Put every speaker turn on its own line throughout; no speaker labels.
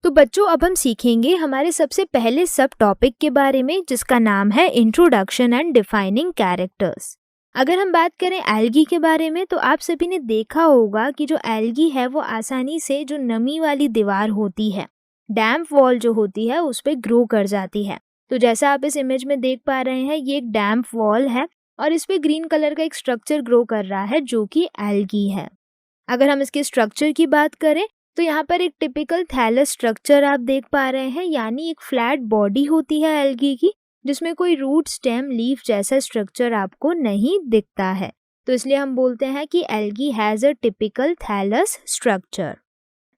तो बच्चों अब हम सीखेंगे हमारे सबसे पहले सब टॉपिक के बारे में जिसका नाम है इंट्रोडक्शन एंड डिफाइनिंग कैरेक्टर्स। अगर हम बात करें एल्गी के बारे में तो आप सभी ने देखा होगा कि जो एल्गी है वो आसानी से जो नमी वाली दीवार होती है, डैम्प वॉल जो होती है, उस पर ग्रो कर जाती है। तो जैसा आप इस इमेज में देख पा रहे हैं ये एक डैम्प वॉल है और इस पे ग्रीन कलर का एक स्ट्रक्चर ग्रो कर रहा है जो कि एल्गी है। अगर हम इसके स्ट्रक्चर की बात करें तो यहाँ पर एक टिपिकल थैलस स्ट्रक्चर आप देख पा रहे हैं, यानी एक फ्लैट बॉडी होती है एल्गी की जिसमें कोई रूट स्टेम लीफ जैसा स्ट्रक्चर आपको नहीं दिखता है। तो इसलिए हम बोलते हैं कि algae has a typical thallus structure.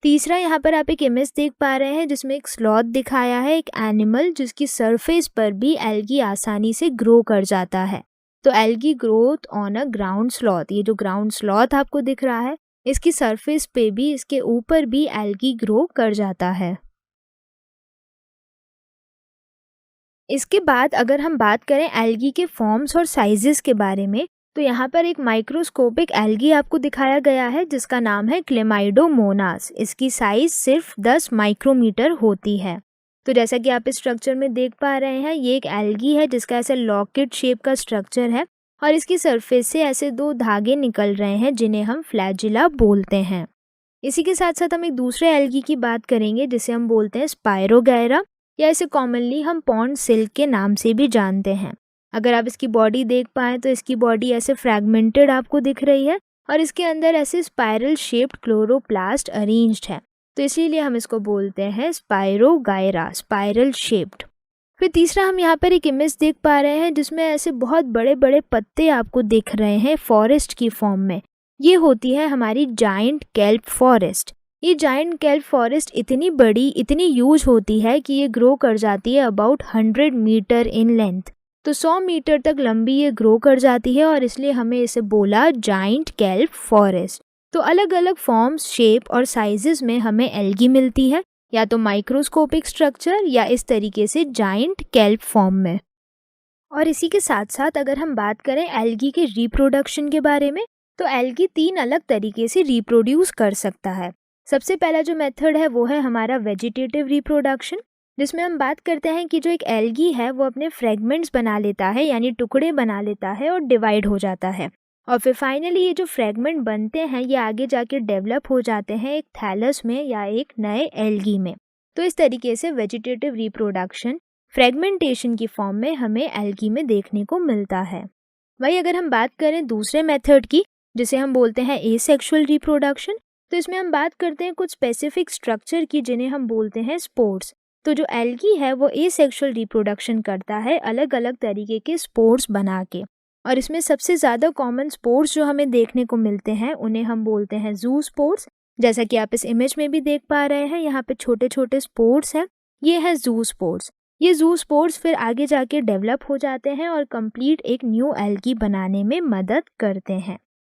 तीसरा, यहाँ पर आप एक इमेज देख पा रहे हैं जिसमें एक स्लॉथ दिखाया है, एक एनिमल जिसकी सरफेस पर भी एल्गी आसानी से ग्रो कर जाता है। तो algae growth on a ground sloth, ये जो ग्राउंड स्लॉथ आपको दिख रहा है इसकी सरफेस पे भी, इसके ऊपर भी एल्गी ग्रो कर जाता है। इसके बाद अगर हम बात करें एल्गी के फॉर्म्स और साइजेस के बारे में तो यहाँ पर एक माइक्रोस्कोपिक एल्गी आपको दिखाया गया है जिसका नाम है क्लेमाइडोमोनास। इसकी साइज सिर्फ 10 माइक्रोमीटर होती है। तो जैसा कि आप इस स्ट्रक्चर में देख पा रहे हैं ये एक एल्गी है जिसका ऐसे लॉकेट शेप का स्ट्रक्चर है और इसकी सरफेस से ऐसे दो धागे निकल रहे हैं जिन्हें हम फ्लैजिला बोलते हैं। इसी के साथ साथ हम एक दूसरे एल्गी की बात करेंगे जिसे हम बोलते हैं स्पायरोगैरा, या इसे कॉमनली हम पॉन्ड सिल्क के नाम से भी जानते हैं। अगर आप इसकी बॉडी देख पाएँ तो इसकी बॉडी ऐसे फ्रैगमेंटेड आपको दिख रही है और इसके अंदर ऐसे स्पाइरल शेप्ड क्लोरोप्लास्ट अरेंज्ड है, तो इसीलिए हम इसको बोलते हैं स्पायरोगायरा, स्पाइरल शेप्ड। फिर तीसरा, हम यहाँ पर एक इमेज देख पा रहे हैं जिसमें ऐसे बहुत बड़े बड़े पत्ते आपको दिख रहे हैं फॉरेस्ट की फॉर्म में। ये होती है हमारी जाइंट केल्प फॉरेस्ट। ये जाइंट केल्प फॉरेस्ट इतनी बड़ी, इतनी ह्यूज होती है कि ये ग्रो कर जाती है अबाउट 100 मीटर इन लेंथ। तो 100 मीटर तक लंबी ये ग्रो कर जाती है और इसलिए हमें इसे बोला जाइंट केल्प फॉरेस्ट। तो अलग अलग फॉर्म्स, शेप और साइजेस में हमें एल्गी मिलती है, या तो माइक्रोस्कोपिक स्ट्रक्चर या इस तरीके से जाइंट केल्प फॉर्म में। और इसी के साथ साथ अगर हम बात करें एल्गी के रिप्रोडक्शन के बारे में तो एल्गी 3 अलग तरीके से रिप्रोड्यूस कर सकता है। सबसे पहला जो मेथड है वो है हमारा वेजिटेटिव रिप्रोडक्शन, जिसमें हम बात करते हैं कि जो एक एल्गी है वो अपने फ्रेगमेंट्स बना लेता है, यानी टुकड़े बना लेता है और डिवाइड हो जाता है। और फिर फाइनली ये जो फ्रेगमेंट बनते हैं ये आगे जाके डेवलप हो जाते हैं एक थैलस में या एक नए एल्गी में। तो इस तरीके से वेजिटेटिव रिप्रोडक्शन फ्रेगमेंटेशन की फॉर्म में हमें एल्गी में देखने को मिलता है। वही अगर हम बात करें दूसरे मेथड की जिसे हम बोलते हैं एसेक्सुअल रिप्रोडक्शन, तो इसमें हम बात करते हैं कुछ स्पेसिफिक स्ट्रक्चर की जिन्हें हम बोलते हैं स्पोर्स। तो जो एल्गी है वो एसेक्सुअल रिप्रोडक्शन करता है अलग अलग तरीके के स्पोर्स बना के, और इसमें सबसे ज़्यादा कॉमन स्पोर्स जो हमें देखने को मिलते हैं उन्हें हम बोलते हैं जू स्पोर्स। जैसा कि आप इस इमेज में भी देख पा रहे हैं यहाँ पे छोटे छोटे स्पोर्स हैं, ये है जू स्पोर्स। ये जू स्पोर्स फिर आगे जाके डेवलप हो जाते हैं और कंप्लीट एक न्यू एल्गी बनाने में मदद करते हैं।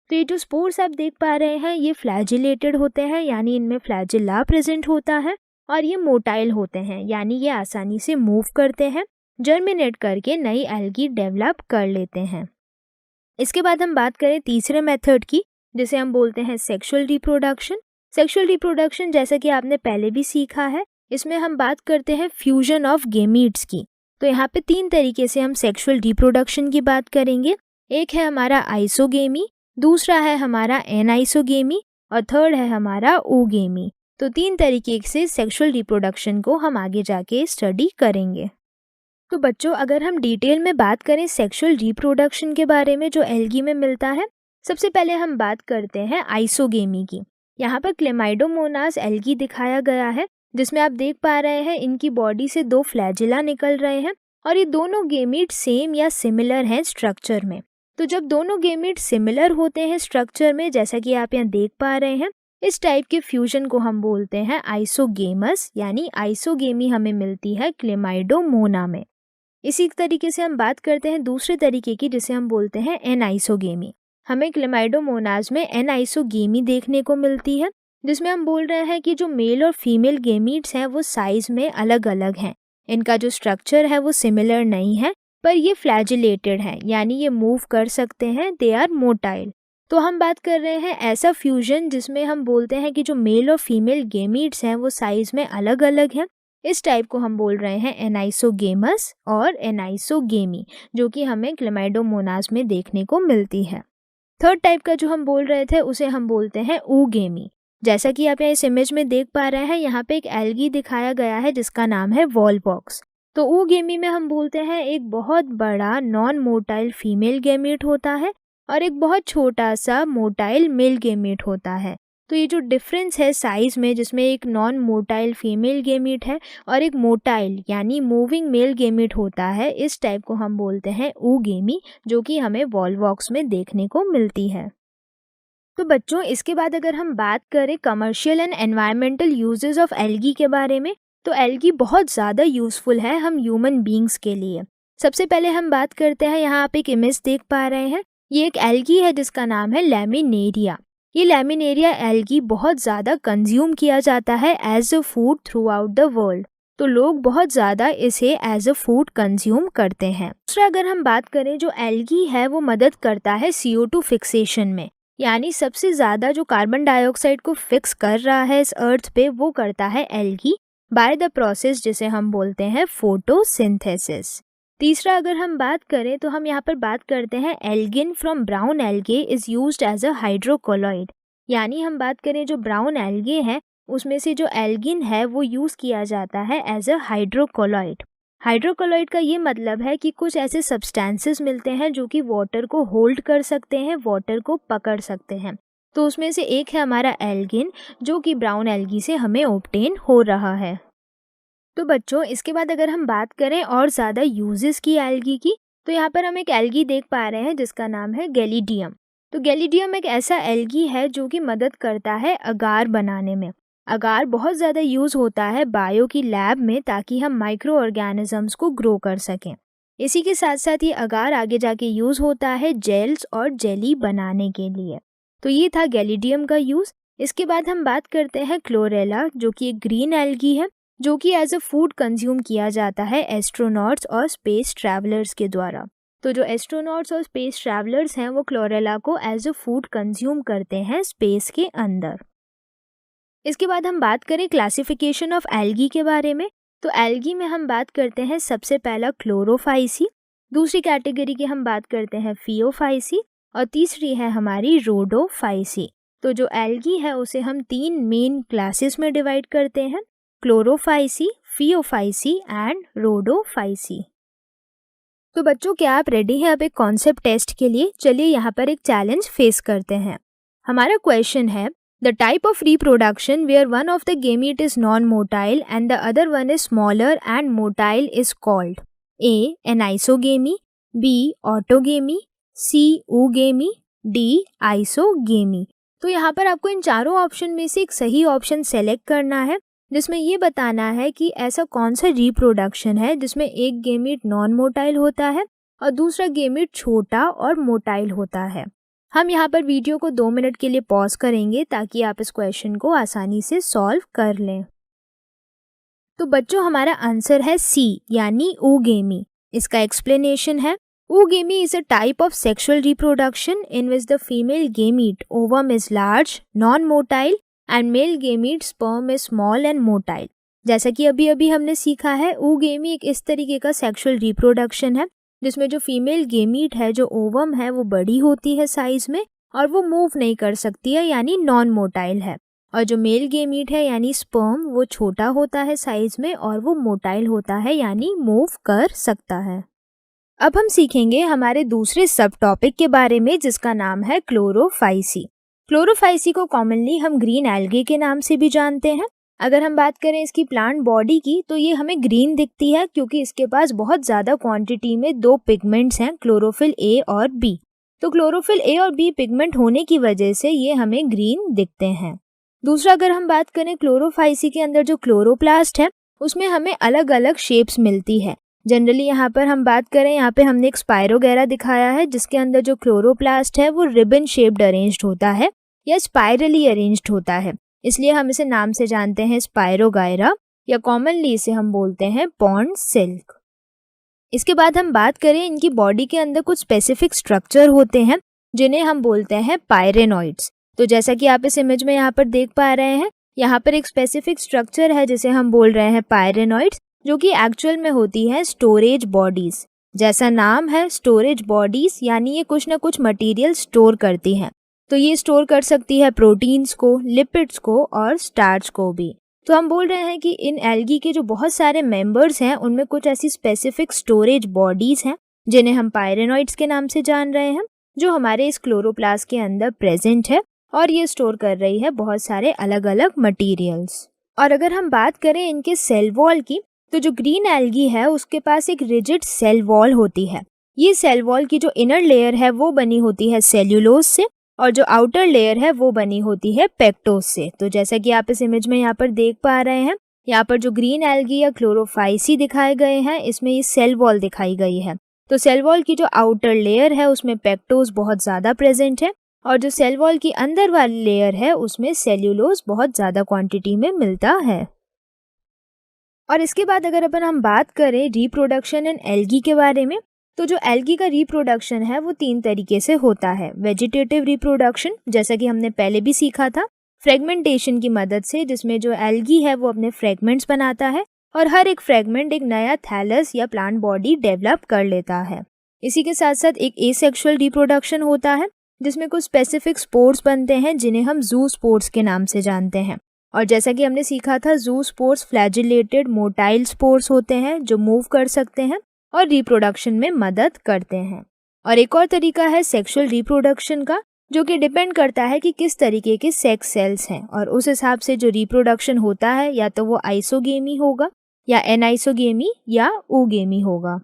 तो ये जो स्पोर्स आप देख पा रहे हैं ये फ्लैजिलेटेड होते हैं, यानी इनमें फ्लैजिला प्रेजेंट होता है, और ये मोटाइल होते हैं, यानी ये आसानी से मूव करते हैं, जर्मिनेट करके नई एल्गी डेवलप कर लेते हैं। इसके बाद हम बात करें तीसरे मेथड की जिसे हम बोलते हैं सेक्सुअल रिप्रोडक्शन। सेक्सुअल रिप्रोडक्शन जैसा कि आपने पहले भी सीखा है, इसमें हम बात करते हैं फ्यूजन ऑफ गेमीट्स की। तो यहाँ पे 3 तरीके से हम सेक्सुअल रिप्रोडक्शन की बात करेंगे। एक है हमारा आइसोगेमी, दूसरा है हमारा एनाइसोगेमी और थर्ड है हमारा ओगेमी। तो 3 तरीके से सेक्सुअल रिप्रोडक्शन को हम आगे जाके स्टडी करेंगे। तो बच्चों अगर हम डिटेल में बात करें सेक्सुअल रिप्रोडक्शन के बारे में जो एल्गी में मिलता है, सबसे पहले हम बात करते हैं आइसोगेमी की। यहाँ पर क्लेमाइडोमोनास एल्गी दिखाया गया है जिसमें आप देख पा रहे हैं इनकी बॉडी से 2 फ्लैजिला निकल रहे हैं और ये दोनों गेमीट सेम या सिमिलर हैं स्ट्रक्चर में। तो जब दोनों गेमीट सिमिलर होते हैं स्ट्रक्चर में, जैसा कि आप यहाँ देख पा रहे हैं, इस टाइप के फ्यूजन को हम बोलते हैं आइसोगेमस, यानी आइसोगेमी हमें मिलती है क्लेमाइडोमोना में। इसी तरीके से हम बात करते हैं दूसरे तरीके की जिसे हम बोलते हैं एनाइसोगेमी। हमें क्लेमाइडोमोनास में एनाइसोगेमी देखने को मिलती है जिसमें हम बोल रहे हैं कि जो मेल और फीमेल गेमीट्स हैं वो साइज में अलग अलग हैं। इनका जो स्ट्रक्चर है वो सिमिलर नहीं है, पर ये फ्लैजिलेटेड है, यानी ये मूव कर सकते हैं, दे आर मोटाइल। तो हम बात कर रहे हैं ऐसा फ्यूजन जिसमें हम बोलते हैं कि जो मेल और फीमेल गेमीट्स हैं वो साइज में अलग अलग हैं। इस टाइप को हम बोल रहे हैं एनाइसोगेमस और एनाइसोगेमी, जो कि हमें क्लेमाइडोमोनास में देखने को मिलती है। थर्ड टाइप का जो हम बोल रहे थे उसे हम बोलते हैं ऊगेमी। जैसा कि आप इस इमेज में देख पा रहे हैं, यहाँ पे एक एल्गी दिखाया गया है जिसका नाम है वॉलबॉक्स। तो ऊगेमी में हम बोलते हैं एक बहुत बड़ा नॉन मोटाइल फीमेल गेमीट होता है और एक बहुत छोटा सा मोटाइल मेल गेमीट होता है। तो ये जो डिफरेंस है साइज में, जिसमें एक नॉन मोटाइल फीमेल गेमीट है और एक मोटाइल यानी मूविंग मेल गेमीट होता है, इस टाइप को हम बोलते हैं ऊगेमी, जो कि हमें वॉलवॉक्स में देखने को मिलती है। तो बच्चों, इसके बाद अगर हम बात करें commercial and environmental uses of algae के बारे में, तो एल्गी बहुत ज़्यादा यूज़फुल है हम ह्यूमन बींग्स के लिए। सबसे पहले हम बात करते हैं, यहाँ आप एक इमेज देख पा रहे हैं, ये एक एल्गी है जिसका नाम है लैमिनेरिया। ये लैमिनेरिया एल्गी बहुत ज़्यादा कंज्यूम किया जाता है as a food throughout the world. तो लोग बहुत ज़्यादा इसे एज अ फूड कंज्यूम करते हैं। दूसरा, अगर हम बात करें, जो एल्गी है वो मदद करता है CO2 फिक्सेशन में, यानी सबसे ज़्यादा जो कार्बन डाइऑक्साइड को फिक्स कर रहा है इस अर्थ पे वो करता है एल्गी बाय द प्रोसेस जिसे हम बोलते हैं फोटोसिंथेसिस। तीसरा, अगर हम बात करें तो हम यहाँ पर बात करते हैं algin from brown algae is used as a hydrocolloid, यानी हम बात करें जो ब्राउन एल्गे हैं उसमें से जो एल्गिन है वो यूज़ किया जाता है एज अ हाइड्रोकोलॉइड। हाइड्रोकोलॉइड का ये मतलब है कि कुछ ऐसे सब्सटेंसेस मिलते हैं जो कि वाटर को होल्ड कर सकते हैं, वाटर को पकड़ सकते हैं। तो उसमें से एक है हमारा एल्गिन, जो कि ब्राउन एल्गी से हमें ऑब्टेन हो रहा है। तो बच्चों, इसके बाद अगर हम बात करें और ज़्यादा यूजेस की एल्गी की, तो यहाँ पर हम एक एल्गी देख पा रहे हैं जिसका नाम है गैलिडियम। तो गैलिडियम एक ऐसा एल्गी है जो कि मदद करता है अगार बनाने में। अगार बहुत ज़्यादा यूज़ होता है बायो की लैब में, ताकि हम माइक्रो ऑर्गेनिजम्स को ग्रो कर सकें। इसी के साथ साथ ये अगार आगे जाके यूज़ होता है जेल्स और जेली बनाने के लिए। तो ये था गैलिडियम का यूज़। इसके बाद हम बात करते हैं क्लोरेला, जो कि एक ग्रीन एल्गी है जो कि एज अ फूड कंज्यूम किया जाता है एस्ट्रोनॉट्स और स्पेस ट्रैवलर्स के द्वारा। तो जो एस्ट्रोनॉट्स और स्पेस ट्रैवलर्स हैं वो क्लोरेला को एज अ फूड कंज्यूम करते हैं स्पेस के अंदर। इसके बाद हम बात करें क्लासिफिकेशन ऑफ एल्गी के बारे में, तो एल्गी में हम बात करते हैं सबसे पहला क्लोरोफाइसी, दूसरी कैटेगरी की हम बात करते हैं फियोफाइसी और तीसरी है हमारी रोडोफाइसी। तो जो एल्गी है उसे हम 3 मेन क्लासेस में डिवाइड करते हैं, क्लोरोफाइसी, फियोफाइसी एंड रोडोफाइसी। तो बच्चों, क्या आप रेडी हैं अब एक कॉन्सेप्ट टेस्ट के लिए? चलिए यहाँ पर एक चैलेंज फेस करते हैं। हमारा क्वेश्चन है, the type of reproduction where one of the gamete is non motile and the other one is smaller and motile is called A anisogamy, B autogamy, C oogamy, D isogamy. तो यहाँ पर आपको इन चारों option में से एक सही option select करना है, जिसमें ये बताना है कि ऐसा कौन सा रिप्रोडक्शन है जिसमें एक गेमीट नॉन मोटाइल होता है और दूसरा गेमीट छोटा और मोटाइल होता है। हम यहाँ पर वीडियो को 2 मिनट के लिए पॉज करेंगे ताकि आप इस क्वेश्चन को आसानी से सॉल्व कर लें। तो बच्चों, हमारा आंसर है सी यानी ऊगेमी। इसका एक्सप्लेनेशन है, oogamy is a type of sexual reproduction in which the female gamete ovum is large, non motile and male gamete sperm is small and motile. जैसा कि अभी अभी हमने सीखा है, ऊगेमी एक इस तरीके का सेक्सुअल रिप्रोडक्शन है जिसमें जो फीमेल गेमीट है, जो ओवम है, वो बड़ी होती है साइज में और वो मूव नहीं कर सकती है, यानी नॉन मोटाइल है। और जो मेल गेमीट है यानी स्पर्म, वो छोटा होता है साइज में और वो मोटाइल होता है, यानी मूव कर सकता है। अब हम सीखेंगे हमारे दूसरे सब टॉपिक के बारे में जिसका नाम है क्लोरोफाइसी। क्लोरोफाइसी को कॉमनली हम ग्रीन एल्गे के नाम से भी जानते हैं। अगर हम बात करें इसकी प्लांट बॉडी की, तो ये हमें ग्रीन दिखती है क्योंकि इसके पास बहुत ज़्यादा क्वांटिटी में 2 पिगमेंट्स हैं, क्लोरोफिल ए और बी। तो क्लोरोफिल ए और बी पिगमेंट होने की वजह से ये हमें ग्रीन दिखते हैं। दूसरा, अगर हम बात करें क्लोरोफाइसी के अंदर जो क्लोरोप्लास्ट है उसमें हमें अलग अलग शेप्स मिलती है। जनरली यहाँ पर हम बात करें, यहाँ पे हमने एक स्पाइरोगैरा दिखाया है जिसके अंदर जो क्लोरोप्लास्ट है वो रिबन शेप्ड अरेंज्ड होता है या स्पाइरली अरेंज्ड होता है, इसलिए हम इसे नाम से जानते हैं स्पाइरोगायरा, या कॉमनली इसे हम बोलते हैं पॉन्ड सिल्क। इसके बाद हम बात करें, इनकी बॉडी के अंदर कुछ स्पेसिफिक स्ट्रक्चर होते हैं जिन्हें हम बोलते हैं पायरेनॉइड्स। तो जैसा कि आप इस इमेज में यहाँ पर देख पा रहे हैं, यहाँ पर एक स्पेसिफिक स्ट्रक्चर है जिसे हम बोल रहे हैं पायरेनॉइड्स, जो कि एक्चुअल में होती है स्टोरेज बॉडीज। जैसा नाम है स्टोरेज बॉडीज, यानी ये कुछ ना कुछ मटेरियल स्टोर करती हैं। तो ये स्टोर कर सकती है प्रोटीन्स को, लिपिड्स को और स्टार्च को भी। तो हम बोल रहे हैं कि इन एल्गी के जो बहुत सारे मेंबर्स हैं उनमें कुछ ऐसी स्पेसिफिक स्टोरेज बॉडीज हैं जिन्हें हम पायरेनॉइड्स के नाम से जान रहे हैं, जो हमारे इस क्लोरोप्लास्ट के अंदर प्रेजेंट है और ये स्टोर कर रही है बहुत सारे अलग अलग मटेरियल्स। और अगर हम बात करें इनके सेल वॉल की, तो जो ग्रीन एल्गी है उसके पास एक रिजिड सेल वॉल होती है। ये सेल वॉल की जो इनर लेयर है वो बनी होती है सेल्यूलोज से, और जो आउटर लेयर है वो बनी होती है पेक्टोज से। तो जैसा कि आप इस इमेज में यहाँ पर देख पा रहे हैं, यहाँ पर जो ग्रीन एल्गी या क्लोरोफाइसी दिखाए गए हैं, इसमें ये सेल वॉल दिखाई गई है। तो सेल वॉल की जो आउटर लेयर है उसमें पेक्टोज बहुत ज़्यादा प्रेजेंट है, और जो सेल वॉल की अंदर वाली लेयर है उसमें सेल्यूलोज बहुत ज़्यादा क्वांटिटी में मिलता है। और इसके बाद अगर अपन हम बात करें रिप्रोडक्शन इन एल्गी के बारे में, तो जो एल्गी का रिप्रोडक्शन है वो 3 तरीके से होता है। वेजिटेटिव रिप्रोडक्शन, जैसा कि हमने पहले भी सीखा था, फ्रेगमेंटेशन की मदद से, जिसमें जो एल्गी है वो अपने फ्रेगमेंट्स बनाता है और हर एक फ्रेगमेंट एक नया थैलस या प्लांट बॉडी डेवलप कर लेता है। इसी के साथ साथ एक एसेक्सुअल रिप्रोडक्शन होता है जिसमें कुछ स्पेसिफिक स्पोर्स बनते हैं जिन्हें हम जू स्पोर्स के नाम से जानते हैं। और जैसा कि हमने सीखा था, जू स्पोर्स फ्लैजिलेटेड मोटाइल स्पोर्स होते हैं जो मूव कर सकते हैं और रिप्रोडक्शन में मदद करते हैं। और एक और तरीका है सेक्सुअल रिप्रोडक्शन का, जो कि डिपेंड करता है कि किस तरीके के सेक्स सेल्स हैं, और उस हिसाब से जो रिप्रोडक्शन होता है या तो वो आइसोगेमी होगा या एनाइसोगेमी या ओगेमी होगा।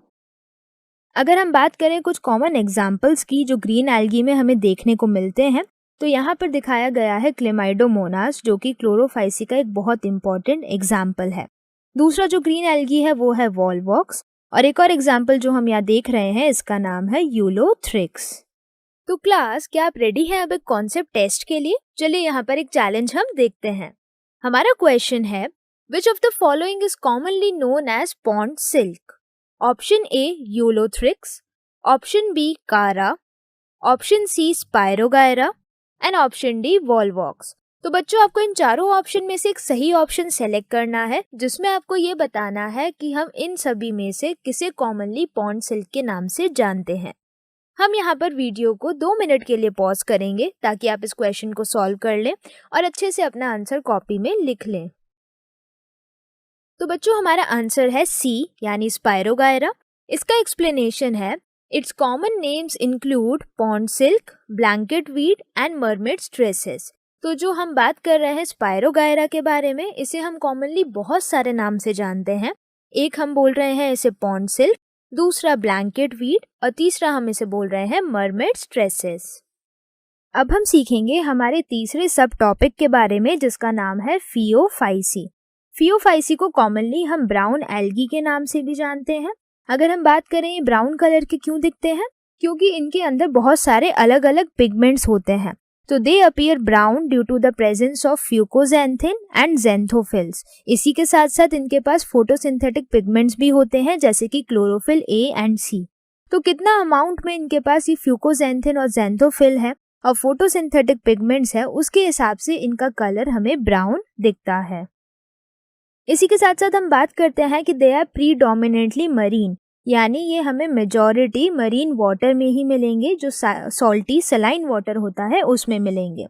अगर हम बात करें कुछ कॉमन एग्जाम्पल्स की जो ग्रीन एल्गी में हमें देखने को मिलते हैं, तो यहाँ पर दिखाया गया है क्लेमाइडोमोनास, जो कि क्लोरोफाइसी का एक बहुत इंपॉर्टेंट एग्जाम्पल है। दूसरा जो ग्रीन एल्गी है वो है वॉलवॉक्स, और एक और एग्जाम्पल जो हम यहाँ देख रहे हैं इसका नाम है यूलोथ्रिक्स। तो क्लास, क्या आप रेडी हैं अब एक कॉन्सेप्ट टेस्ट के लिए? चलिए यहाँ पर एक चैलेंज हम देखते हैं। हमारा क्वेश्चन है, which of the following is commonly known as pond silk? Option A Ulothrix, option B Chara, option C Spirogyra and option D Volvox. तो बच्चों, आपको इन चारों ऑप्शन में से एक सही ऑप्शन सेलेक्ट करना है, जिसमें आपको ये बताना है कि हम इन सभी में से किसे कॉमनली पॉन्ड सिल्क के नाम से जानते हैं। हम यहाँ पर वीडियो को 2 मिनट के लिए पॉज करेंगे ताकि आप इस क्वेश्चन को सॉल्व कर लें और अच्छे से अपना आंसर कॉपी में लिख लें। तो बच्चों, हमारा आंसर है सी, यानी स्पायरोगायरा। इसका एक्सप्लेनेशन है, it's common names include pond silk, blanket weed and mermaid traces. तो जो हम बात कर रहे हैं स्पायरोगायरा के बारे में, इसे हम कॉमनली बहुत सारे नाम से जानते हैं। एक हम बोल रहे हैं इसे पॉन्ड सिल्क, दूसरा ब्लैंकेट वीड और तीसरा हम इसे बोल रहे हैं मरमेड ट्रेसेस। अब हम सीखेंगे हमारे तीसरे सब टॉपिक के बारे में, जिसका नाम है फियोफाइसी। फियोफाइसी को कॉमनली हम ब्राउन एल्गी के नाम से भी जानते हैं। अगर हम बात करें ये ब्राउन कलर के क्यों दिखते हैं, क्योंकि इनके अंदर बहुत सारे अलग अलग पिगमेंट्स होते हैं। तो they appear brown due to the presence of fucoxanthin and xanthophylls. इसी के साथ साथ इनके पास फोटोसिंथेटिक पिगमेंट्स भी होते हैं, जैसे कि क्लोरोफिल ए एंड सी। तो कितना अमाउंट में इनके पास ये फ्यूकोजेंथिन और ज़ेंथोफिल है और फोटोसिंथेटिक पिगमेंट्स है, उसके हिसाब से इनका कलर हमें ब्राउन दिखता है। इसी के साथ साथ हम बात करते हैं कि दे आर प्रीडोमिनेंटली मरीन, यानी ये हमें मेजॉरिटी मरीन वाटर में ही मिलेंगे, जो सॉल्टी सलाइन वाटर होता है उसमें मिलेंगे।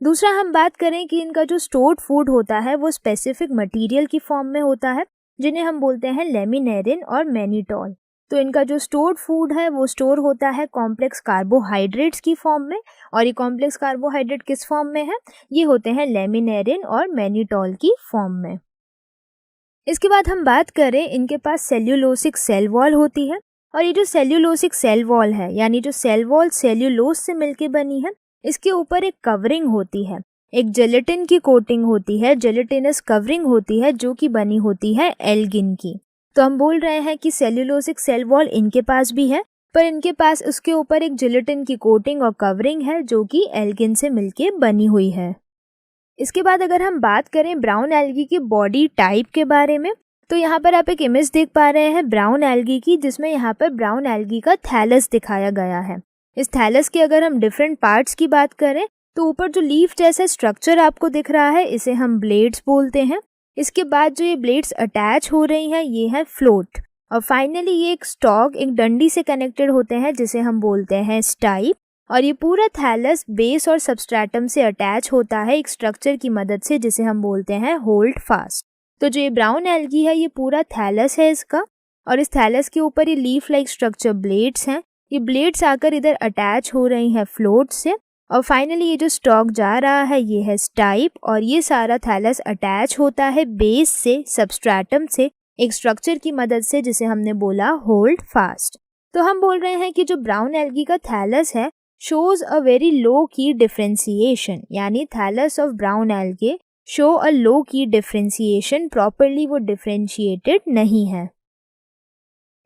दूसरा हम बात करें कि इनका जो स्टोर्ड फूड होता है वो स्पेसिफिक मटेरियल की फॉर्म में होता है, जिन्हें हम बोलते हैं लेमिनेरिन और मैनिटॉल। तो इनका जो स्टोर्ड फूड है वो स्टोर होता है कॉम्प्लेक्स कार्बोहाइड्रेट्स की फॉर्म में, और ये कॉम्प्लेक्स कार्बोहाइड्रेट किस फॉर्म में है? ये होते हैं लेमिनेरिन और मैनिटॉल की फॉर्म में। इसके बाद हम बात करें, इनके पास सेल्यूलोसिक सेल वॉल होती है, और ये जो सेल्यूलोसिक सेल वॉल है, यानी जो सेल वॉल सेल्यूलोज से मिलके बनी है, इसके ऊपर एक कवरिंग होती है, एक जेलेटिन की कोटिंग होती है, जेलेटिनस कवरिंग होती है, जो कि बनी होती है एल्गिन की। तो हम बोल रहे हैं कि सेल्यूलोसिक सेल वॉल इनके पास भी है, पर इनके पास उसके ऊपर एक जेलेटिन की कोटिंग और कवरिंग है, जो कि एल्गिन से मिलके बनी हुई है। इसके बाद अगर हम बात करें ब्राउन एल्गी की बॉडी टाइप के बारे में, तो यहाँ पर आप एक इमेज देख पा रहे हैं ब्राउन एल्गी की, जिसमें यहाँ पर ब्राउन एल्गी का थैलस दिखाया गया है। इस थैलस के अगर हम डिफरेंट पार्ट्स की बात करें तो ऊपर जो लीफ जैसा स्ट्रक्चर आपको दिख रहा है इसे हम ब्लेड्स बोलते हैं। इसके बाद जो ये ब्लेड्स अटैच हो रही हैं ये है फ्लोट, और फाइनली ये एक स्टॉक एक डंडी से कनेक्टेड होते हैं जिसे हम बोलते हैं स्टाइप, और ये पूरा थैलस बेस और सबस्ट्रेटम से अटैच होता है एक स्ट्रक्चर की मदद से जिसे हम बोलते हैं होल्ड फास्ट। तो जो ये ब्राउन एल्गी है ये पूरा थैलस है इसका, और इस थैलस के ऊपर ये लीफ लाइक स्ट्रक्चर ब्लेड्स हैं। ये ब्लेड्स आकर इधर अटैच हो रही हैं फ्लोट से, और फाइनली ये जो स्टॉक जा रहा है ये है स्टाइप, और ये सारा थैलस अटैच होता है बेस से सबस्ट्रेटम से एक स्ट्रक्चर की मदद से जिसे हमने बोला होल्ड फास्ट। तो हम बोल रहे हैं कि जो ब्राउन एल्गी का थैलस है shows a very low key differentiation, यानी thallus of brown algae show a low key differentiation, properly वो डिफरेंशिएटेड नहीं है।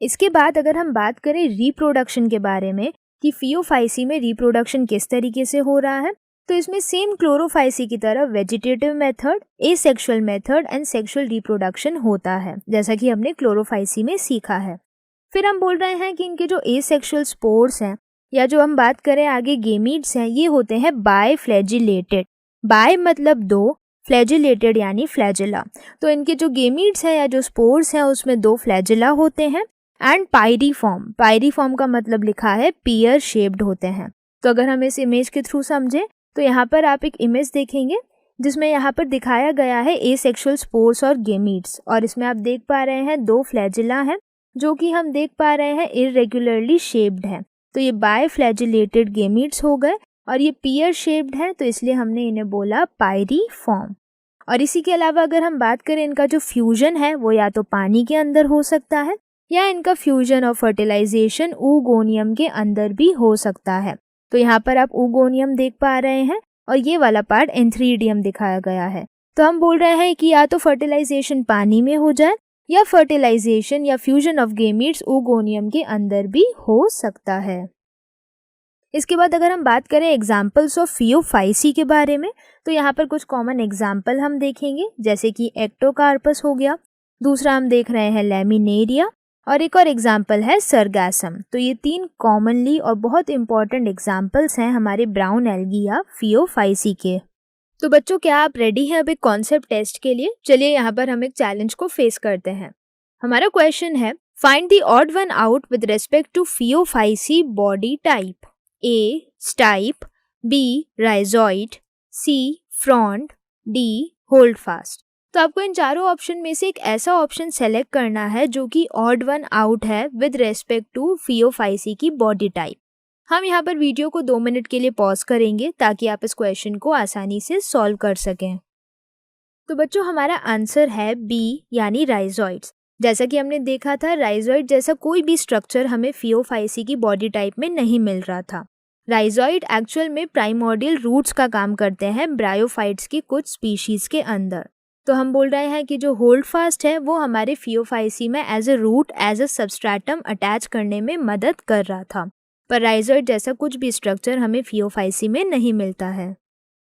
इसके बाद अगर हम बात करें रिप्रोडक्शन के बारे में कि फियोफाइसी में रिप्रोडक्शन किस तरीके से हो रहा है, तो इसमें सेम क्लोरोफाइसी की तरह vegetative method, asexual method and sexual reproduction होता है, जैसा कि हमने क्लोरोफाइसी में सीखा है। फिर हम बोल रहे हैं कि इनके जो एसेक्सुअल स्पोर्स हैं या जो हम बात करें आगे गेमीट्स हैं ये होते हैं बायफ्लैजिलेटेड। बाय मतलब दो, फ्लैजिलेटेड यानी फ्लैजिला। तो इनके जो गेमीट्स हैं या जो स्पोर्स हैं उसमें 2 फ्लैजिला होते हैं, एंड पायरीफॉर्म, पायरीफॉर्म का मतलब लिखा है पियर शेप्ड होते हैं। तो अगर हम इस इमेज के थ्रू समझें तो यहाँ पर आप एक इमेज देखेंगे जिसमें यहाँ पर दिखाया गया है एसेक्सुअल स्पोर्स और गेमीट्स, और इसमें आप देख पा रहे हैं 2 फ्लैजिला हैं जो कि हम देख पा रहे हैं इरेगुलरली शेप्ड हैं। तो ये बायफ्लैजिलेटेड गेमीट्स हो गए, और ये पियर शेप्ड है तो इसलिए हमने इन्हें बोला पायरीफॉर्म। और इसी के अलावा अगर हम बात करें इनका जो फ्यूजन है वो या तो पानी के अंदर हो सकता है या इनका फ्यूजन और फर्टिलाइजेशन ऊगोनियम के अंदर भी हो सकता है। तो यहाँ पर आप ऊगोनियम देख पा रहे हैं और ये वाला पार्ट एंथ्रीडियम दिखाया गया है। तो हम बोल रहे हैं कि या तो फर्टिलाइजेशन पानी में हो जाए या फर्टिलाइजेशन या फ्यूजन ऑफ गेमीट्स ऊगोनियम के अंदर भी हो सकता है। इसके बाद अगर हम बात करें एग्जाम्पल्स ऑफ फियोफाइसी के बारे में तो यहाँ पर कुछ कॉमन एग्जाम्पल हम देखेंगे, जैसे कि एक्टोकार्पस हो गया, दूसरा हम देख रहे हैं लैमिनेरिया, और एक और एग्जाम्पल है सरगासम। तो ये 3 कॉमनली और बहुत इंपॉर्टेंट एग्जाम्पल्स हैं हमारे ब्राउन एल्गी या फियोफाइसी के। तो बच्चों क्या आप रेडी हैं अब एक कॉन्सेप्ट टेस्ट के लिए? चलिए यहाँ पर हम एक चैलेंज को फेस करते हैं। हमारा क्वेश्चन है find the odd one out with respect to phaeophyceae body type. A stipe, B rhizoid, C frond, D holdfast. तो आपको इन चारों ऑप्शन में से एक ऐसा ऑप्शन सेलेक्ट करना है जो कि ऑड वन आउट है विद रेस्पेक्ट टू फियोफाइसी की बॉडी टाइप। हम यहाँ पर वीडियो को 2 मिनट के लिए पॉज करेंगे ताकि आप इस क्वेश्चन को आसानी से सॉल्व कर सकें। तो बच्चों हमारा आंसर है B यानी राइजॉइड्स। जैसा कि हमने देखा था राइजॉइड जैसा कोई भी स्ट्रक्चर हमें फियोफाइसी की बॉडी टाइप में नहीं मिल रहा था। राइजॉइड एक्चुअल में प्राइमोर्डियल रूट्स का काम करते हैं ब्रायोफाइट्स की कुछ स्पीशीज के अंदर। तो हम बोल रहे हैं कि जो होल्ड फास्ट है वो हमारे फियोफाइसी में as a root as a substratum attach करने में मदद कर रहा था, पर राइजॉइड जैसा कुछ भी स्ट्रक्चर हमें फियोफाइसी में नहीं मिलता है।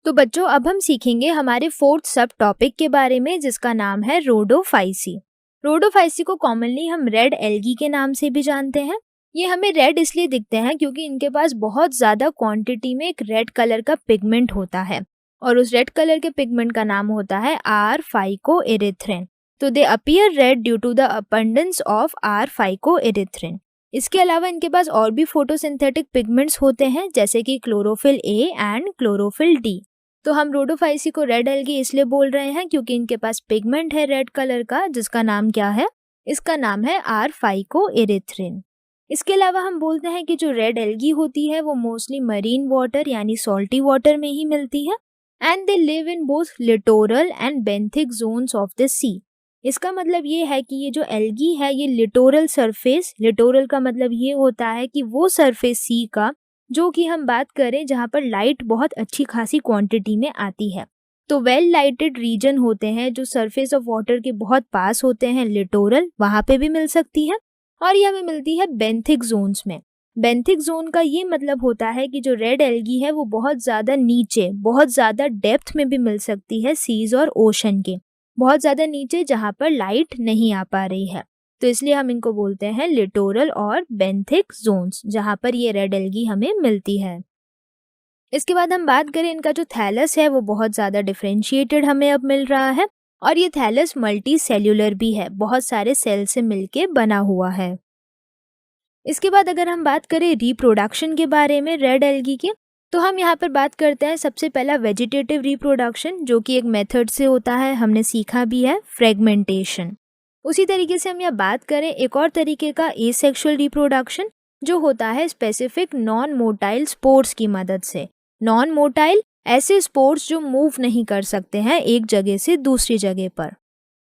तो बच्चों अब हम सीखेंगे हमारे 4th सब टॉपिक के बारे में जिसका नाम है रोडोफाइसी। रोडोफाइसी को कॉमनली हम रेड एल्गी के नाम से भी जानते हैं। ये हमें रेड इसलिए दिखते हैं क्योंकि इनके पास बहुत ज़्यादा क्वांटिटी में एक रेड कलर का पिगमेंट होता है, और उस रेड कलर के पिगमेंट का नाम होता है R-फाइकोएरिथ्रिन। तो they appear red due to the abundance of R phycoerythrin. इसके अलावा इनके पास और भी फोटोसिंथेटिक पिगमेंट्स होते हैं जैसे कि chlorophyll A and chlorophyll D। तो हम रोडोफाइसी को रेड एल्गी इसलिए बोल रहे हैं क्योंकि इनके पास पिगमेंट है रेड कलर का जिसका नाम क्या है? इसका नाम है R-फाइकोएरिथ्रिन। इसके अलावा हम बोलते हैं कि जो रेड एल्गी होती है वो मोस्टली मरीन वाटर यानी सॉल्टी वाटर में ही मिलती है, and they live in both littoral and benthic zones of the sea. इसका मतलब ये है कि ये जो एल्गी है ये लिटोरल सरफेस, लिटोरल का मतलब ये होता है कि वो सरफेस सी का जो कि हम बात करें जहाँ पर लाइट बहुत अच्छी खासी क्वांटिटी में आती है। तो वेल लाइटेड रीजन होते हैं जो सरफेस ऑफ वाटर के बहुत पास होते हैं, लिटोरल, वहाँ पे भी मिल सकती है, और ये हमें मिलती है बेंथिक जोन्स में। बेंथिक जोन का ये मतलब होता है कि जो रेड एल्गी है वो बहुत ज़्यादा नीचे, बहुत ज़्यादा डेप्थ में भी मिल सकती है सीज और ओशन के, बहुत ज़्यादा नीचे जहाँ पर लाइट नहीं आ पा रही है। तो इसलिए हम इनको बोलते हैं लिटोरल और बेंथिक जोन्स, जहाँ पर ये रेड एल्गी हमें मिलती है। इसके बाद हम बात करें, इनका जो थैलस है वो बहुत ज़्यादा डिफरेंशिएटेड हमें अब मिल रहा है, और ये थैलस मल्टी सेल्यूलर भी है, बहुत सारे सेल से मिलके बना हुआ है। इसके बाद अगर हम बात करें रिप्रोडक्शन के बारे में रेड एल्गी के, तो हम यहाँ पर बात करते हैं सबसे पहला वेजिटेटिव रिप्रोडक्शन, जो कि एक मेथड से होता है, हमने सीखा भी है, फ्रेगमेंटेशन। उसी तरीके से हम यहाँ बात करें एक और तरीके का एसेक्सुअल रिप्रोडक्शन, जो होता है स्पेसिफिक नॉन मोटाइल स्पोर्स की मदद से। नॉन मोटाइल ऐसे स्पोर्स जो मूव नहीं कर सकते हैं एक जगह से दूसरी जगह पर।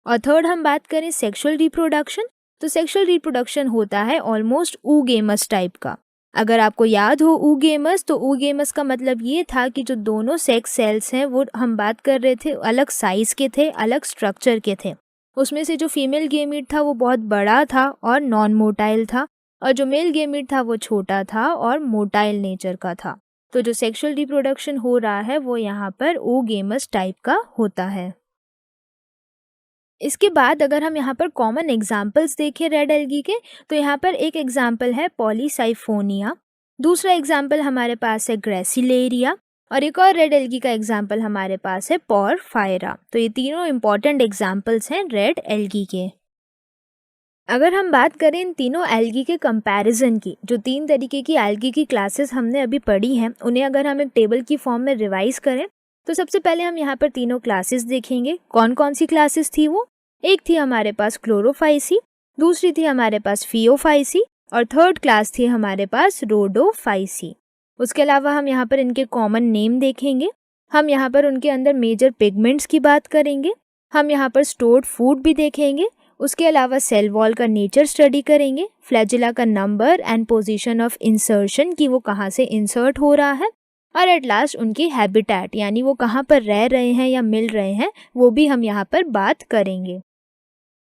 और थर्ड हम बात करें सेक्सुअल रिप्रोडक्शन, तो सेक्सुअल रिप्रोडक्शन होता है ऑलमोस्ट ऊगेमस टाइप का। अगर आपको याद हो ऊगेमस, तो ऊगेमस का मतलब ये था कि जो दोनों सेक्स सेल्स हैं वो हम बात कर रहे थे अलग साइज के थे, अलग स्ट्रक्चर के थे। उसमें से जो फीमेल गेमीट था वो बहुत बड़ा था और नॉन मोटाइल था, और जो मेल गेमीट था वो छोटा था और मोटाइल नेचर का था। तो जो सेक्सुअल रिप्रोडक्शन हो रहा है वो यहाँ पर oogamous टाइप का होता है। इसके बाद अगर हम यहाँ पर कॉमन एग्जाम्पल्स देखें रेड एल्गी के, तो यहाँ पर एक एग्जाम्पल है पॉलीसाइफोनिया, दूसरा एग्जाम्पल हमारे पास है ग्रेसिलेरिया, और एक और रेड एल्गी का एग्जाम्पल हमारे पास है पोरफायरा। तो ये तीनों इंपॉर्टेंट एग्जाम्पल्स हैं रेड एल्गी के। अगर हम बात करें इन तीनों एल्गी के कंपैरिजन की, जो तीन तरीके की एल्गी की क्लासेस हमने अभी पढ़ी हैं, उन्हें अगर हम एक टेबल की फॉर्म में रिवाइज करें, तो सबसे पहले हम यहाँ पर तीनों क्लासेस देखेंगे। कौन कौन सी क्लासेस थी वो? एक थी हमारे पास क्लोरोफाइसी, दूसरी थी हमारे पास फियोफाइसी, और थर्ड क्लास थी हमारे पास रोडोफाइसी। उसके अलावा हम यहाँ पर इनके कॉमन नेम देखेंगे, हम यहाँ पर उनके अंदर मेजर पिगमेंट्स की बात करेंगे, हम यहाँ पर स्टोर्ड फूड भी देखेंगे, उसके अलावा सेल वॉल का नेचर स्टडी करेंगे, फ्लैजिला का number and position of insertion की वो कहाँ से इंसर्ट हो रहा है, और एट लास्ट उनकी हैबिटेट यानी वो कहाँ पर रह रहे हैं या मिल रहे हैं, वो भी हम यहाँ पर बात करेंगे।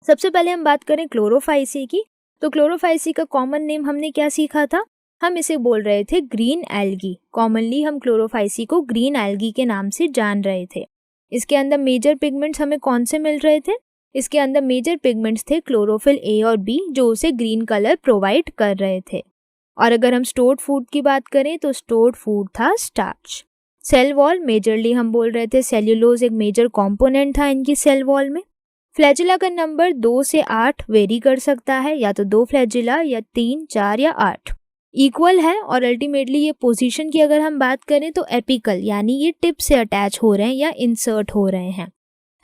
सबसे पहले हम बात करें क्लोरोफाइसी की, तो क्लोरोफाइसी का कॉमन नेम हमने क्या सीखा था? हम इसे बोल रहे थे ग्रीन एल्गी। कॉमनली हम क्लोरोफाइसी को ग्रीन एल्गी के नाम से जान रहे थे। इसके अंदर मेजर पिगमेंट्स हमें कौन से मिल रहे थे? इसके अंदर मेजर पिगमेंट्स थे क्लोरोफिल ए और बी, जो उसे ग्रीन कलर प्रोवाइड कर रहे थे। और अगर हम स्टोर्ड फूड की बात करें, तो स्टोर्ड फूड था स्टार्च। सेल वॉल मेजरली हम बोल रहे थे सेल्यूलोज एक मेजर कंपोनेंट था इनकी सेल वॉल में। फ्लैजिला का नंबर 2 से 8 वेरी कर सकता है, या तो 2 फ्लैजिला या 3, 4 या 8 इक्वल है। और अल्टीमेटली ये पोजीशन की अगर हम बात करें तो एपिकल यानी ये टिप से अटैच हो रहे हैं या इंसर्ट हो रहे हैं।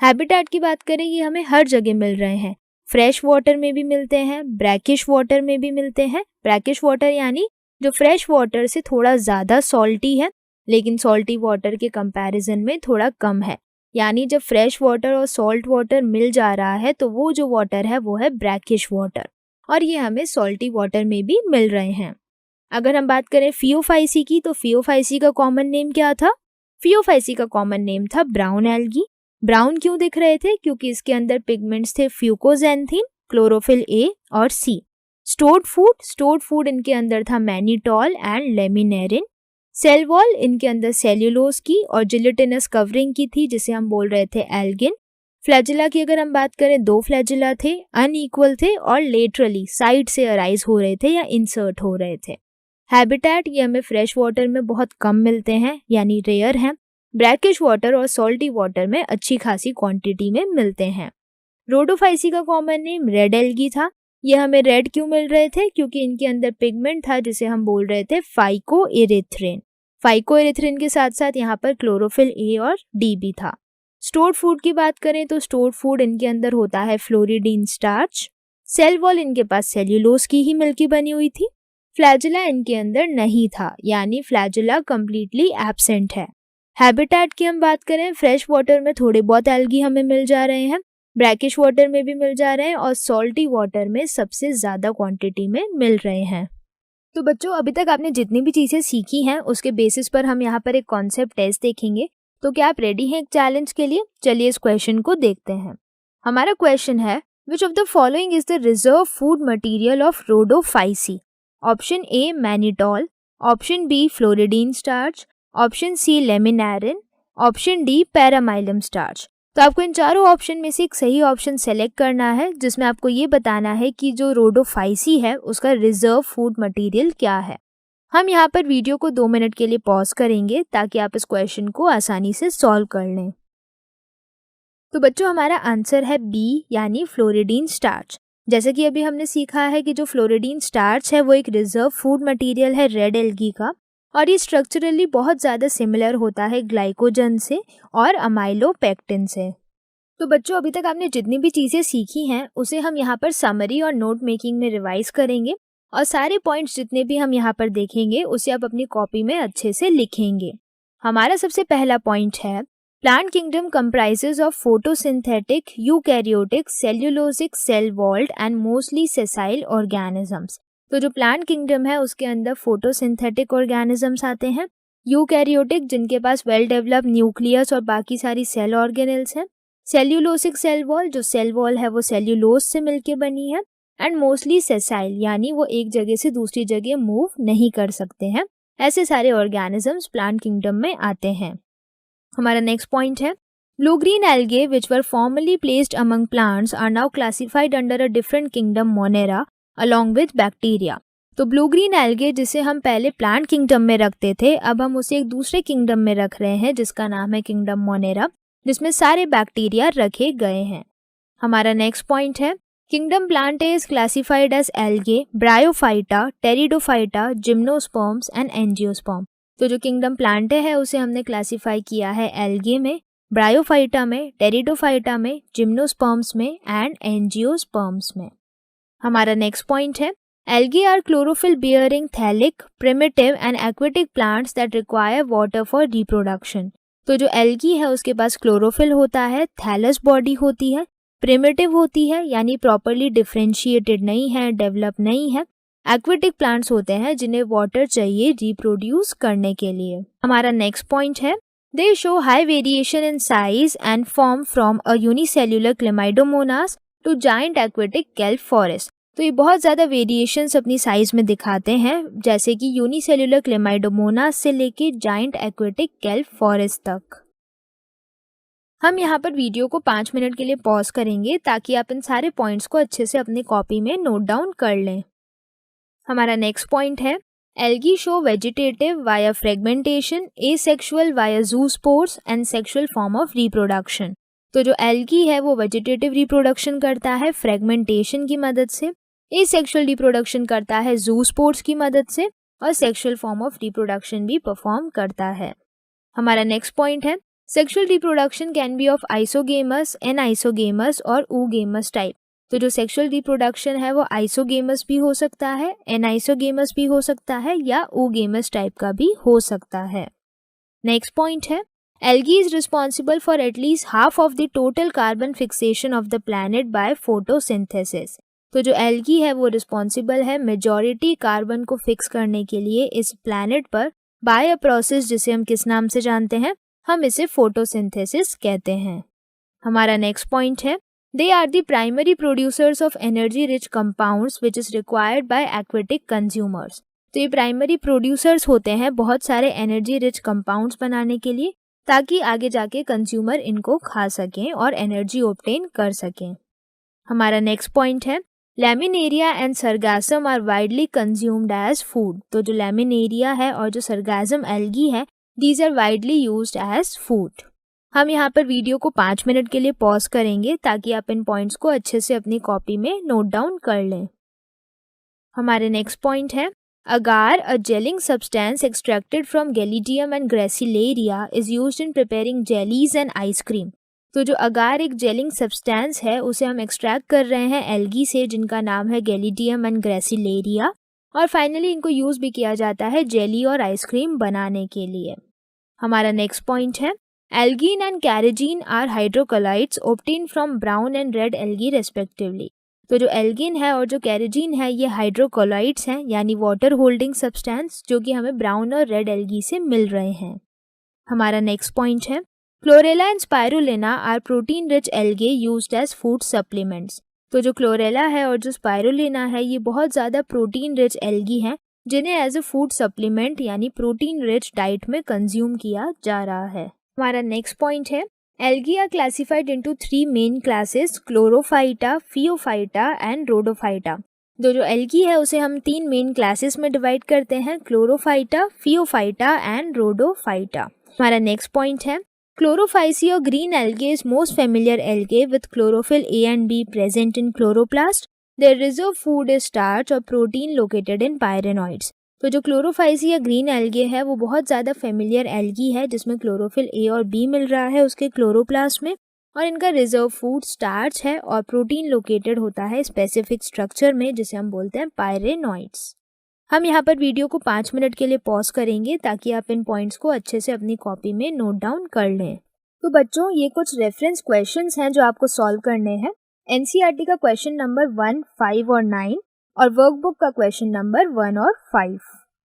हैबिटेट की बात करें, ये हमें हर जगह मिल रहे हैं। फ्रेश वाटर में भी मिलते हैं, ब्रैकिश वाटर में भी मिलते हैं। ब्रैकिश वाटर यानी जो फ्रेश वाटर से थोड़ा ज़्यादा सॉल्टी है, लेकिन सॉल्टी वाटर के कंपैरिजन में थोड़ा कम है। यानी जब फ्रेश वाटर और सॉल्ट वाटर मिल जा रहा है तो वो जो वाटर है वो है ब्रैकिश वाटर, और ये हमें सॉल्टी वाटर में भी मिल रहे हैं। अगर हम बात करें फियोफाइसी की, तो फियोफाइसी का कॉमन नेम क्या था? फियोफाइसी का कॉमन नेम था ब्राउन एल्गी। ब्राउन क्यों दिख रहे थे? क्योंकि इसके अंदर पिगमेंट्स थे फ्यूकोजेंथिन, क्लोरोफिल ए और सी। स्टोर्ड फूड इनके अंदर था mannitol and laminarin. Cell wall इनके अंदर सेल्यूलोज की और जिलेटिनस कवरिंग की थी, जिसे हम बोल रहे थे एल्गिन। फ्लैजिला की अगर हम बात करें, 2 फ्लैजिला थे, अनइक्वल थे और लेटरली साइड से अराइज हो रहे थे या इंसर्ट हो रहे थे। हैबिटेट ये हमें फ्रेश वाटर में बहुत कम मिलते हैं यानी रेयर हैं। ब्रैकिश वाटर और सॉल्टी वाटर में अच्छी खासी क्वांटिटी में मिलते हैं। रोडोफाइसी का कॉमन नेम रेड एल्गी था। ये हमें रेड क्यों मिल रहे थे? क्योंकि इनके अंदर पिगमेंट था जिसे हम बोल रहे थे फाइकोइरिथ्रिन। फाइकोइरिथ्रिन के साथ साथ यहाँ पर क्लोरोफिल ए और डी भी था। स्टोर्ड फूड की बात करें तो स्टोर्ड फूड इनके अंदर होता है फ्लोरिडीन स्टार्च। सेल वॉल इनके पास सेल्यूलोज की ही मिलकर बनी हुई थी। फ्लैजिला इनके अंदर नहीं था, यानी फ्लैजिला कंप्लीटली एब्सेंट है। हैबिटेट की हम बात करें, फ्रेश वाटर में थोड़े बहुत एल्गी हमें मिल जा रहे हैं, ब्रैकिश वाटर में भी मिल जा रहे हैं और सॉल्टी वाटर में सबसे ज़्यादा क्वांटिटी में मिल रहे हैं। तो बच्चों, अभी तक आपने जितनी भी चीज़ें सीखी हैं उसके बेसिस पर हम यहाँ पर एक कॉन्सेप्ट टेस्ट देखेंगे। तो क्या आप रेडी हैं एक चैलेंज के लिए? चलिए इस क्वेश्चन को देखते हैं। हमारा क्वेश्चन है, which of the following is the reserve food material of Rhodophyceae? Option A mannitol, option B floridean starch, option C laminarin, option D paramylum starch. तो आपको इन चारों ऑप्शन में से एक सही ऑप्शन सेलेक्ट करना है, जिसमें आपको ये बताना है कि जो रोडोफाइसी है उसका रिजर्व फूड मटेरियल क्या है। हम यहाँ पर वीडियो को 2 मिनट के लिए पॉज करेंगे ताकि आप इस क्वेश्चन को आसानी से सॉल्व कर लें। तो बच्चों, हमारा आंसर है बी, यानी फ्लोरिडीन स्टार्च। जैसे कि अभी हमने सीखा है कि जो फ्लोरिडीन स्टार्च है वो एक रिजर्व फूड मटेरियल है रेड एल्गी का, और ये स्ट्रक्चरली बहुत ज़्यादा सिमिलर होता है ग्लाइकोजन से और अमाइलोपेक्टिन से। तो बच्चों, अभी तक आपने जितनी भी चीज़ें सीखी हैं उसे हम यहाँ पर समरी और नोट मेकिंग में रिवाइज करेंगे, और सारे पॉइंट्स जितने भी हम यहाँ पर देखेंगे उसे आप अपनी कॉपी में अच्छे से लिखेंगे। हमारा सबसे पहला पॉइंट है, plant kingdom comprises of photosynthetic, eukaryotic, cellulosic, cell walled and mostly sessile organisms। तो जो प्लांट किंगडम है उसके अंदर फोटोसिंथेटिक ऑर्गेनिजम्स आते हैं, यूकैरियोटिक जिनके पास वेल डेवलप न्यूक्लियस और बाकी सारी सेल ऑर्गेनेल्स हैं, सेल्यूलोसिक सेल वॉल, जो सेल वॉल है वो सेल्यूलोज से मिलके बनी है, एंड मोस्टली सेसाइल यानी वो एक जगह से दूसरी जगह मूव नहीं कर सकते हैं। ऐसे सारे ऑर्गेनिजम्स प्लांट किंगडम में आते हैं। हमारा नेक्स्ट पॉइंट है, blue green algae which were formerly placed among plants are now classified under a different kingdom monera along with bacteria. तो ब्लू ग्रीन एल्गे जिसे हम पहले प्लांट किंगडम में रखते थे, अब हम उसे एक दूसरे किंगडम में रख रहे हैं जिसका नाम है किंगडम मोनेरा, जिसमें सारे बैक्टीरिया रखे गए हैं। हमारा नेक्स्ट पॉइंट है, kingdom plantae is classified as algae, bryophyta, pteridophyta, gymnosperms and angiosperm. तो जो किंगडम प्लांटे है उसे हमने क्लासिफाई किया है एल्गे में, ब्रायोफाइटा में, टेरिडोफाइटा में, जिम्नोस्पर्म्स में एंड एंजियोस्पर्म्स में। हमारा नेक्स्ट पॉइंट है, algae are chlorophyll bearing thallic, primitive and aquatic plants that require water for reproduction. तो जो एल्गी है उसके पास क्लोरोफिल होता है, थैलस बॉडी होती है, प्रिमिटिव होती है यानी प्रॉपरली डिफरेंशिएटेड नहीं है, डेवलप नहीं है, एक्वेटिक प्लांट्स होते हैं जिन्हें वाटर चाहिए रिप्रोड्यूस करने के लिए। हमारा नेक्स्ट पॉइंट है, they show high variation in size and form from a unicellular Chlamydomonas to giant aquatic kelp forest. तो ये बहुत ज़्यादा वेरिएशंस अपनी साइज में दिखाते हैं, जैसे कि यूनिसेल्युलर क्लेमाइडोमोनास से लेके जाइंट एक्वेटिक केल्प फॉरेस्ट तक। हम यहाँ पर वीडियो को 5 मिनट के लिए पॉज करेंगे ताकि आप इन सारे पॉइंट्स को अच्छे से अपनी कॉपी में नोट डाउन कर लें। हमारा नेक्स्ट पॉइंट है, algae show vegetative via fragmentation, asexual via zoospores and sexual form of reproduction. तो जो एल्गी है वो वेजिटेटिव रिप्रोडक्शन करता है फ्रेगमेंटेशन की मदद से, एसेक्सुअल रिप्रोडक्शन करता है जूस्पोर्स की मदद से, और सेक्सुअल फॉर्म ऑफ रिप्रोडक्शन भी परफॉर्म करता है। हमारा नेक्स्ट पॉइंट है, sexual reproduction can be of isogamous, anisogamous और ऊगेमस टाइप। तो जो सेक्सुअल रिप्रोडक्शन है वो आइसोगेमस भी हो सकता है, एनाइसोगेमस भी हो सकता है, या ऊगेमस टाइप का भी हो सकता है। नेक्स्ट पॉइंट है, algae is responsible for at least half of the total carbon fixation of the planet by photosynthesis. तो जो एल्गी है वो रिस्पॉन्सिबल है मेजॉरिटी कार्बन को फिक्स करने के लिए इस प्लैनेट पर बाय अ प्रोसेस जिसे हम किस नाम से जानते हैं, हम इसे फोटोसिंथेसिस कहते हैं। हमारा नेक्स्ट पॉइंट है, they are the primary producers of energy rich compounds which is required by aquatic consumers। तो ये प्राइमरी प्रोड्यूसर्स होते हैं बहुत सारे एनर्जी रिच कंपाउंड्स बनाने के लिए, ताकि आगे जाके कंज्यूमर इनको खा सकें और एनर्जी ऑब्टेन कर सकें। हमारा नेक्स्ट पॉइंट है, Laminaria and Sargassum are widely consumed as food. तो जो लैमिनेरिया है और जो सरगासम एल्गी है, these are widely used as food. हम यहाँ पर वीडियो को 5 मिनट के लिए पॉज करेंगे ताकि आप इन पॉइंट्स को अच्छे से अपनी कॉपी में नोट डाउन कर लें। हमारे नेक्स्ट पॉइंट है, agar, a gelling substance extracted from Gelidium and Gracilaria is used in preparing jellies and ice cream. तो जो अगार एक जेलिंग सब्सटेंस है उसे हम एक्सट्रैक्ट कर रहे हैं एल्गी से जिनका नाम है गैलिडियम एंड ग्रेसिलेरिया, और फाइनली इनको यूज भी किया जाता है जेली और आइसक्रीम बनाने के लिए। हमारा नेक्स्ट पॉइंट है, Algene and carrageen are hydrocolloids obtained from brown and red algae respectively। तो जो एल्गिन है और जो कैरेजीन है ये हाइड्रोकोलॉइड्स हैं यानी वाटर होल्डिंग सब्सटेंस, जो कि हमें ब्राउन और रेड एल्गी से मिल रहे हैं। हमारा नेक्स्ट पॉइंट है, Chlorella and Spirulina are protein rich algae used as food supplements. तो जो क्लोरेला है और जो स्पाइरुलिना है ये बहुत ज़्यादा प्रोटीन रिच एल्गी हैं जिन्हें एज अ फूड सप्लीमेंट यानी प्रोटीन रिच डाइट में कंज्यूम किया जा रहा है। हमारा नेक्स्ट पॉइंट है, Algae are classified into 3 main classes, chlorophyta, phaeophyta and rhodophyta। जो algae है उसे हम 3 मेन क्लासेस में डिवाइड करते हैं, क्लोरोफाइटा, फियोफाइटा एंड रोडोफाइटा। हमारा नेक्स्ट पॉइंट है Chlorophyceae or green algae is most familiar algae with chlorophyll A and B present in chloroplast. Their reserve food is starch or protein located in pyrenoids। तो जो Chlorophyceae या green algae है वो बहुत ज़्यादा familiar algae है जिसमें chlorophyll A और बी मिल रहा है उसके क्लोरोप्लास्ट में, और इनका रिजर्व फूड स्टार्च है और प्रोटीन लोकेटेड होता है स्पेसिफिक स्ट्रक्चर में जिसे हम बोलते हैं पायरेनॉइड्स। हम यहाँ पर वीडियो को 5 मिनट के लिए पॉज करेंगे ताकि आप इन पॉइंट्स को अच्छे से अपनी कॉपी में नोट डाउन कर लें। तो बच्चों ये कुछ रेफरेंस क्वेश्चंस हैं जो आपको सॉल्व करने हैं। एनसीईआरटी का क्वेश्चन नंबर 1, 5 और 9 और वर्कबुक का क्वेश्चन नंबर 1 और 5।